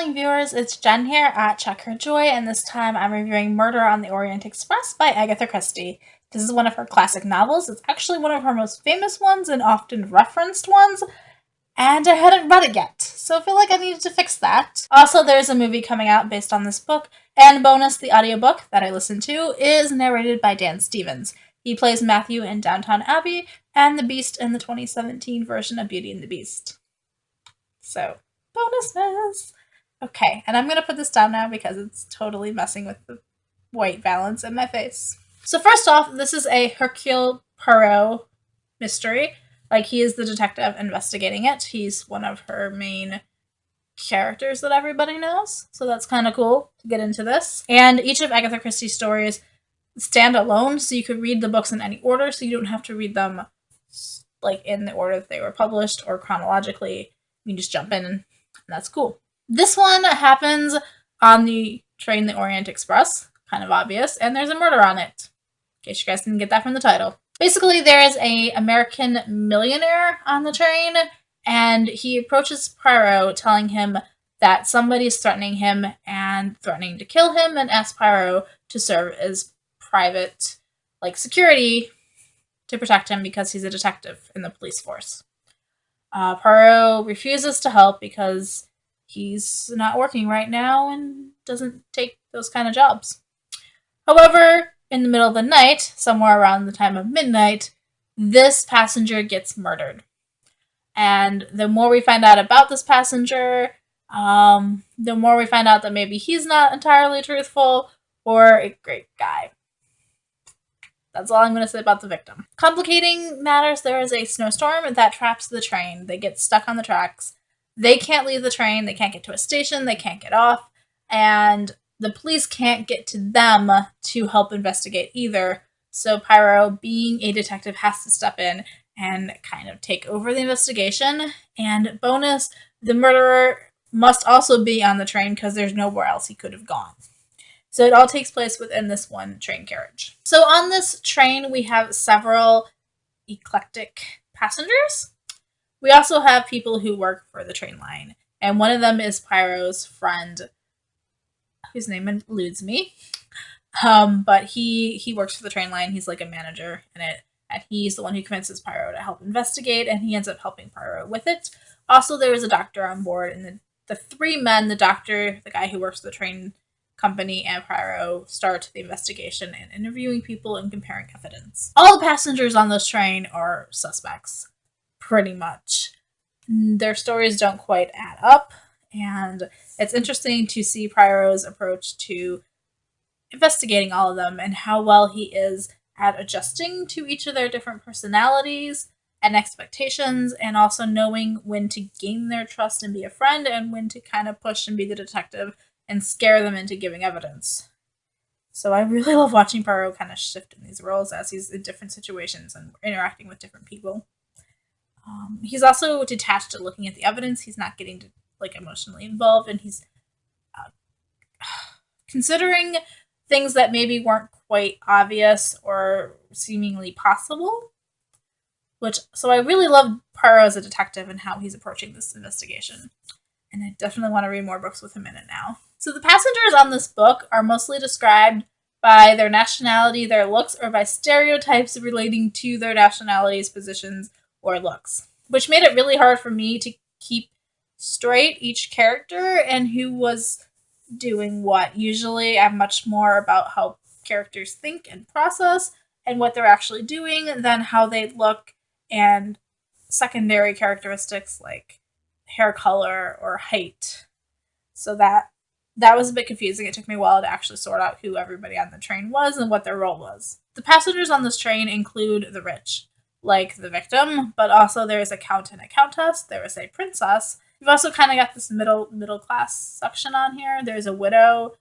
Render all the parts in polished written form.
going, viewers? It's Jen here at Check Her Joy, and this time I'm reviewing Murder on the Orient Express by Agatha Christie. This is one of her classic novels. It's actually one of her most famous ones and often referenced ones, and I hadn't read it yet, so I feel like I needed to fix that. Also, there's a movie coming out based on this book, and bonus, the audiobook that I listened to is narrated by Dan Stevens. He plays Matthew in Downton Abbey and the Beast in the 2017 version of Beauty and the Beast. So, bonuses! Okay, and I'm going to put this down now because it's totally messing with the white balance in my face. So first off, this is a Hercule Poirot mystery. Like, he is the detective investigating it. He's one of her main characters that everybody knows. So that's kind of cool to get into this. And each of Agatha Christie's stories stand alone, so you could read the books in any order, so you don't have to read them like in the order that they were published or chronologically. You can just jump in and that's cool. This one happens on the train, the Orient Express, kind of obvious, and there's a murder on it, in case you guys didn't get that from the title. Basically, there is an American millionaire on the train, and he approaches Poirot, telling him that somebody's threatening him and threatening to kill him, and asks Poirot to serve as private, security to protect him because he's a detective in the police force. Poirot refuses to help because he's not working right now and doesn't take those kind of jobs. However, in the middle of the night, somewhere around the time of midnight, this passenger gets murdered. And the more we find out about this passenger, the more we find out that maybe he's not entirely truthful or a great guy. That's all I'm going to say about the victim. Complicating matters, there is a snowstorm that traps the train. They get stuck on the tracks. They can't leave the train. They can't get to a station. They can't get off. And the police can't get to them to help investigate either. So Poirot, being a detective, has to step in and kind of take over the investigation. And bonus, the murderer must also be on the train because there's nowhere else he could have gone. So it all takes place within this one train carriage. So on this train, we have several eclectic passengers. We also have people who work for the train line. And one of them is Poirot's friend, whose name eludes me. But he works for the train line. He's like a manager in it. And he's the one who convinces Poirot to help investigate. And he ends up helping Poirot with it. Also, there is a doctor on board. And the three men, the doctor, the guy who works for the train company, and Poirot, start the investigation and interviewing people and comparing evidence. All the passengers on this train are suspects, pretty much. Their stories don't quite add up, and it's interesting to see Poirot's approach to investigating all of them and how well he is at adjusting to each of their different personalities and expectations, and also knowing when to gain their trust and be a friend and when to kind of push and be the detective and scare them into giving evidence. So I really love watching Poirot kind of shift in these roles as he's in different situations and interacting with different people. He's also detached to looking at the evidence. He's not getting emotionally involved, and he's considering things that maybe weren't quite obvious or seemingly possible. So I really love Poirot as a detective and how he's approaching this investigation. And I definitely want to read more books with him in it now. So the passengers on this book are mostly described by their nationality, their looks, or by stereotypes relating to their nationalities, positions, or looks, which made it really hard for me to keep straight each character and who was doing what. Usually I'm much more about how characters think and process and what they're actually doing than how they look and secondary characteristics like hair color or height. So that was a bit confusing. It took me a while to actually sort out who everybody on the train was and what their role was. The passengers on this train include the rich, like the victim, but also there is a count and a countess. There is a princess. We've also kind of got this middle class section on here. There's a widow.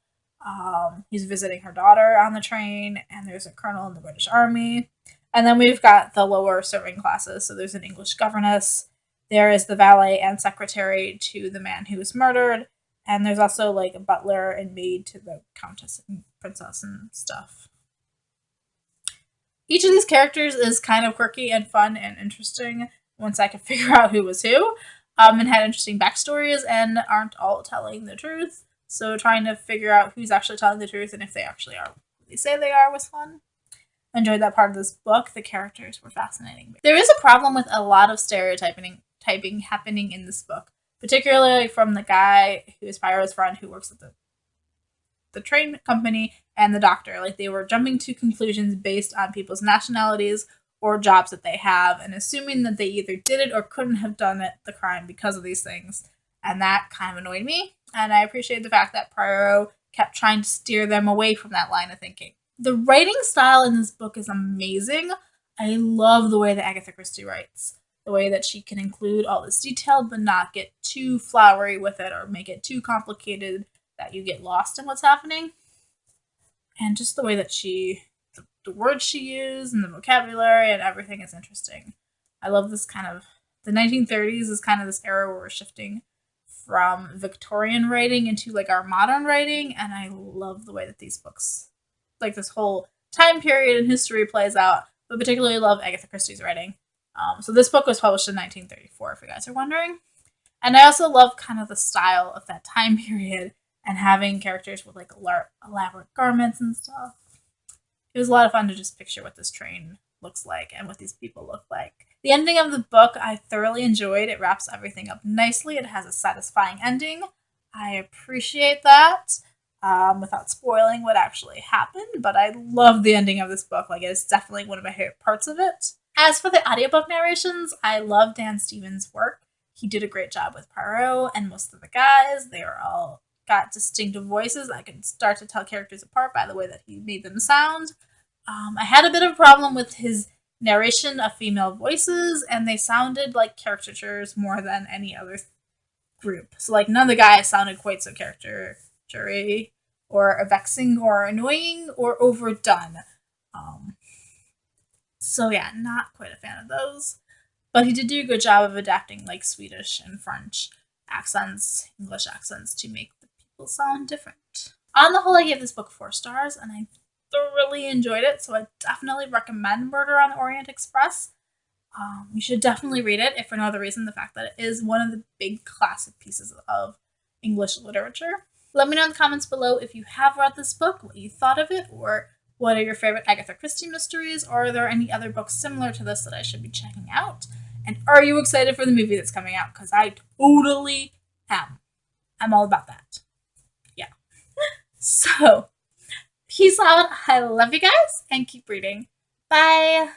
He's visiting her daughter on the train, and there's a colonel in the British Army. And then we've got the lower serving classes. So there's an English governess. There is the valet and secretary to the man who was murdered. And there's also a butler and maid to the countess and princess and stuff. Each of these characters is kind of quirky and fun and interesting once I could figure out who was who. and had interesting backstories and aren't all telling the truth. So trying to figure out who's actually telling the truth and if they actually are who they say they are was fun. Enjoyed that part of this book. The characters were fascinating. There is a problem with a lot of stereotyping happening in this book, particularly from the guy who is Poirot's friend who works at the train company and the doctor. Like, they were jumping to conclusions based on people's nationalities or jobs that they have and assuming that they either did it or couldn't have done it, the crime, because of these things. And that kind of annoyed me. And I appreciate the fact that Poirot kept trying to steer them away from that line of thinking. The writing style in this book is amazing. I love the way that Agatha Christie writes. The way that she can include all this detail but not get too flowery with it or make it too complicated that you get lost in what's happening. And just the way that the words she used and the vocabulary and everything is interesting. I love this kind of, the 1930s is kind of this era where we're shifting from Victorian writing into like our modern writing, and I love the way that these books, like this whole time period in history plays out, but particularly love Agatha Christie's writing. So this book was published in 1934, if you guys are wondering. And I also love kind of the style of that time period and having characters with like elaborate garments and stuff. It was a lot of fun to just picture what this train looks like and what these people look like. The ending of the book I thoroughly enjoyed. It wraps everything up nicely. It has a satisfying ending. I appreciate that. Without spoiling what actually happened, but I love the ending of this book. Like, it's definitely one of my favorite parts of it. As for the audiobook narrations, I love Dan Stevens' work. He did a great job with Poirot and most of the guys. They are all got distinctive voices. I can start to tell characters apart by the way that he made them sound. I had a bit of a problem with his narration of female voices, and they sounded like caricatures more than any other group. So, like, none of the guys sounded quite so caricature or vexing or annoying or overdone. So yeah, not quite a fan of those. But he did do a good job of adapting like Swedish and French accents, English accents, to make the people sound different. On the whole, I gave this book 4 stars, and I thoroughly enjoyed it, so I definitely recommend Murder on the Orient Express. You should definitely read it, if for no other reason, the fact that it is one of the big classic pieces of English literature. Let me know in the comments below if you have read this book, what you thought of it, or what are your favorite Agatha Christie mysteries, or are there any other books similar to this that I should be checking out? And are you excited for the movie that's coming out? Because I totally am. I'm all about that. Yeah. So, peace out. I love you guys, and keep reading. Bye.